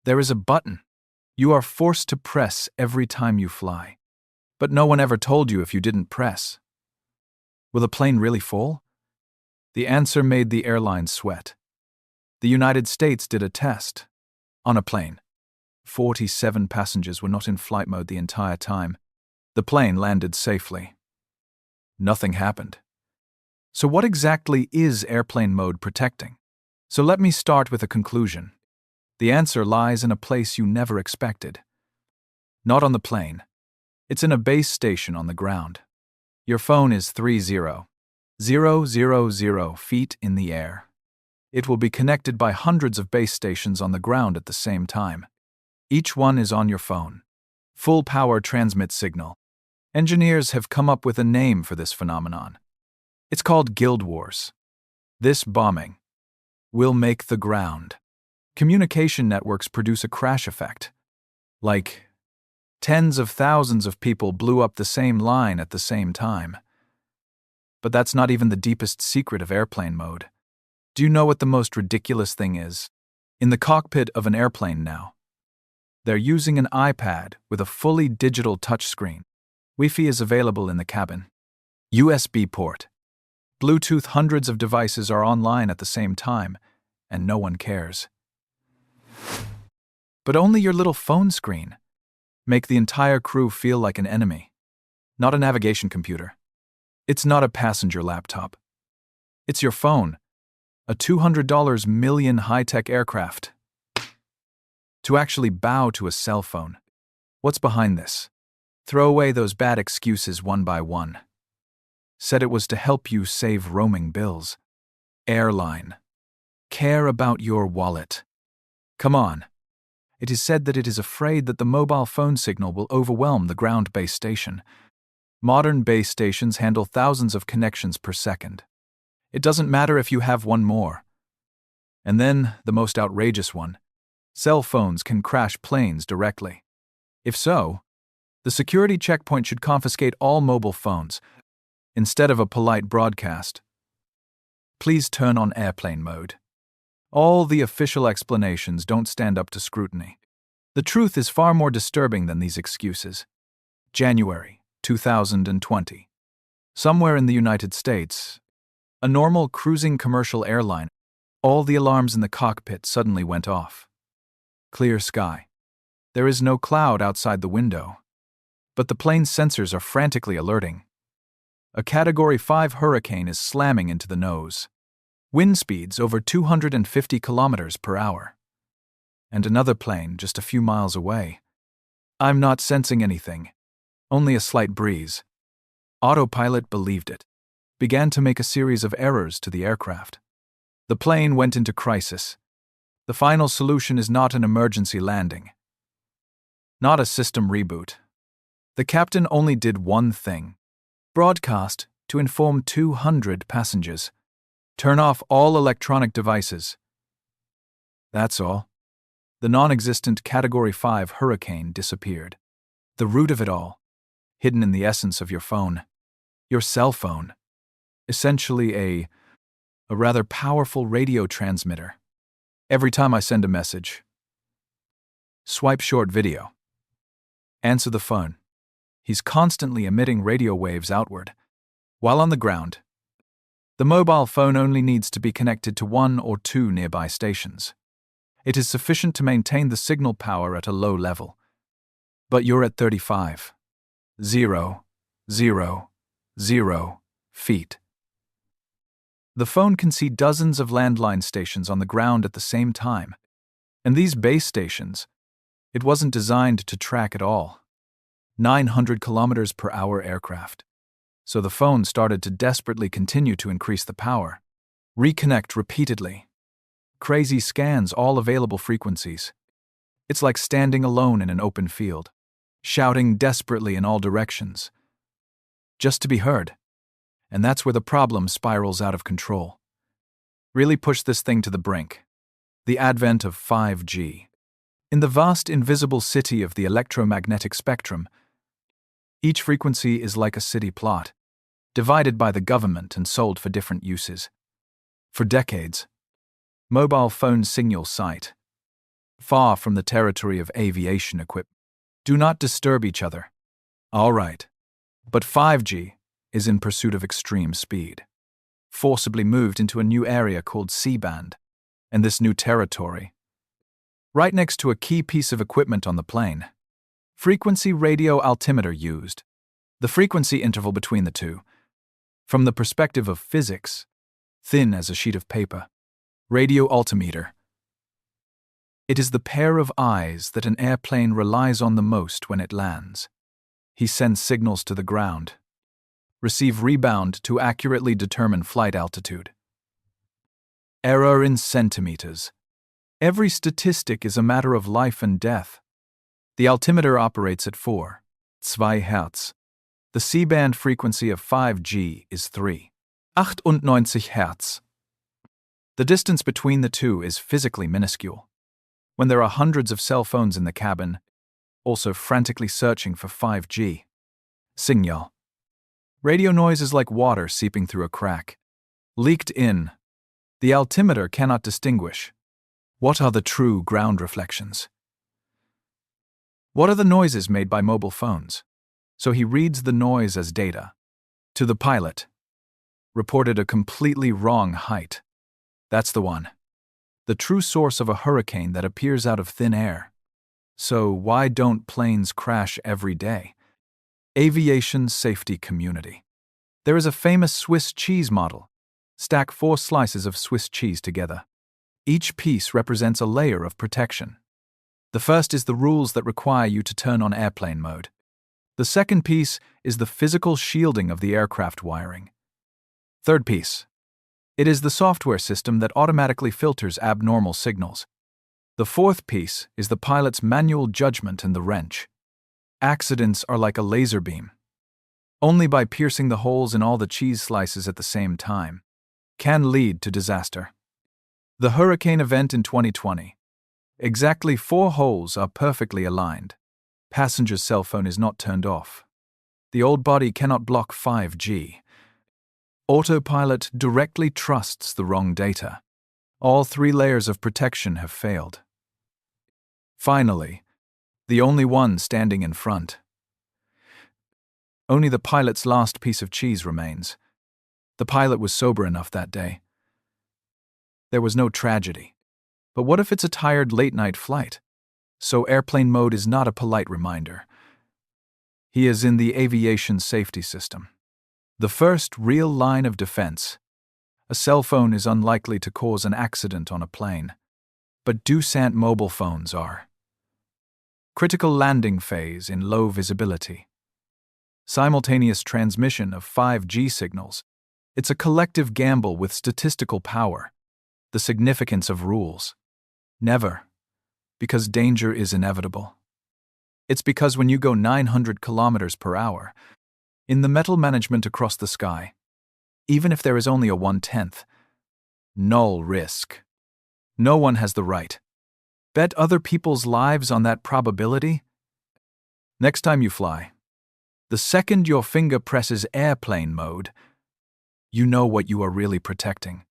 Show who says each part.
Speaker 1: There is a button you are forced to press every time you fly. But no one ever told you if you didn't press. Will the plane really fall? The answer made the airlines sweat. The United States did a test. On a plane. 47 passengers were not in flight mode the entire time. The plane landed safely. Nothing happened. So what exactly is airplane mode protecting? So let me start with a conclusion. The answer lies in a place you never expected. Not on the plane. It's in a base station on the ground. Your phone is 30,000 feet in the air. It will be connected by hundreds of base stations on the ground at the same time. Each one is on your phone. Full power transmit signal. Engineers have come up with a name for this phenomenon. It's called Guild Wars. This bombing will make the ground. Communication networks produce a crash effect. Like tens of thousands of people blew up the same line at the same time. But that's not even the deepest secret of airplane mode. Do you know what the most ridiculous thing is? In the cockpit of an airplane now, they're using an iPad with a fully digital touchscreen. Wi-Fi is available in the cabin. USB port. Bluetooth, hundreds of devices are online at the same time, and no one cares. But only your little phone screen make the entire crew feel like an enemy. Not a navigation computer. It's not a passenger laptop. It's your phone, a $200 million high-tech aircraft. To actually bow to a cell phone. What's behind this? Throw away those bad excuses one by one. Said it was to help you save roaming bills. Airline. Care about your wallet. Come on. It is said that it is afraid that the mobile phone signal will overwhelm the ground base station. Modern base stations handle thousands of connections per second. It doesn't matter if you have one more. And then, the most outrageous one. Cell phones can crash planes directly. If so, the security checkpoint should confiscate all mobile phones, instead of a polite broadcast. Please turn on airplane mode. All the official explanations don't stand up to scrutiny. The truth is far more disturbing than these excuses. January 2020. Somewhere in the United States, a normal cruising commercial airline, all the alarms in the cockpit suddenly went off. Clear sky. There is no cloud outside the window, but the plane's sensors are frantically alerting. A Category 5 hurricane is slamming into the nose. Wind speeds over 250 kilometers per hour. And another plane just a few miles away. I'm not sensing anything. Only a slight breeze. Autopilot believed it. Began to make a series of errors to the aircraft. The plane went into crisis. The final solution is not an emergency landing. Not a system reboot. The captain only did one thing. Broadcast to inform 200 passengers. Turn off all electronic devices. That's all. The non-existent Category 5 hurricane disappeared. The root of it all, hidden in the essence of your phone. Your cell phone. Essentially a rather powerful radio transmitter. Every time I send a message, swipe short video. Answer the phone. He's constantly emitting radio waves outward. While on the ground, the mobile phone only needs to be connected to one or two nearby stations. It is sufficient to maintain the signal power at a low level. But you're at 35,000 feet. The phone can see dozens of landline stations on the ground at the same time. And these base stations, it wasn't designed to track at all. 900 kilometers per hour aircraft. So the phone started to desperately continue to increase the power. Reconnect repeatedly. Crazy scans all available frequencies. It's like standing alone in an open field, shouting desperately in all directions. Just to be heard. And that's where the problem spirals out of control. Really push this thing to the brink. The advent of 5G. In the vast invisible city of the electromagnetic spectrum, each frequency is like a city plot, divided by the government and sold for different uses. For decades, mobile phone signal site. far from the territory of aviation equipment. Do not disturb each other. All right. But 5G is in pursuit of extreme speed. Forcibly moved into a new area called C-band, and this new territory, right next to a key piece of equipment on the plane. Frequency radio altimeter used. The frequency interval between the two. From the perspective of physics, thin as a sheet of paper. Radio altimeter. It is the pair of eyes that an airplane relies on the most when it lands. He sends signals to the ground. Receive rebound to accurately determine flight altitude. Error in centimeters. Every statistic is a matter of life and death. The altimeter operates at 4,2 Hertz. The C-band frequency of 5G is 3,98 Hertz. The distance between the two is physically minuscule. When there are hundreds of cell phones in the cabin, also frantically searching for 5G signal. Radio noise is like water seeping through a crack. Leaked in. The altimeter cannot distinguish. What are the true ground reflections? What are the noises made by mobile phones? So he reads the noise as data. To the pilot. Reported a completely wrong height. That's the one. The true source of a hurricane that appears out of thin air. So why don't planes crash every day? Aviation safety community. There is a famous Swiss cheese model. Stack 4 slices of Swiss cheese together. Each piece represents a layer of protection. The first is the rules that require you to turn on airplane mode. The second piece is the physical shielding of the aircraft wiring. Third piece. It is the software system that automatically filters abnormal signals. The fourth piece is the pilot's manual judgment and the wrench. Accidents are like a laser beam. Only by piercing the holes in all the cheese slices at the same time can lead to disaster. The hurricane event in 2020. Exactly 4 holes are perfectly aligned. Passenger's cell phone is not turned off. The old body cannot block 5G. Autopilot directly trusts the wrong data. All 3 layers of protection have failed. Finally, the only one standing in front. Only the pilot's last piece of cheese remains. The pilot was sober enough that day. There was no tragedy. But what if it's a tired late-night flight? So airplane mode is not a polite reminder. He is in the aviation safety system. The first real line of defense. A cell phone is unlikely to cause an accident on a plane. But Dusant mobile phones are. Critical landing phase in low visibility. Simultaneous transmission of 5G signals. It's a collective gamble with statistical power. The significance of rules. Never. Because danger is inevitable. It's because when you go 900 kilometers per hour, in the metal management across the sky, even if there is only a 1/10, null risk. No one has the right. Bet other people's lives on that probability? Next time you fly, the second your finger presses airplane mode, you know what you are really protecting.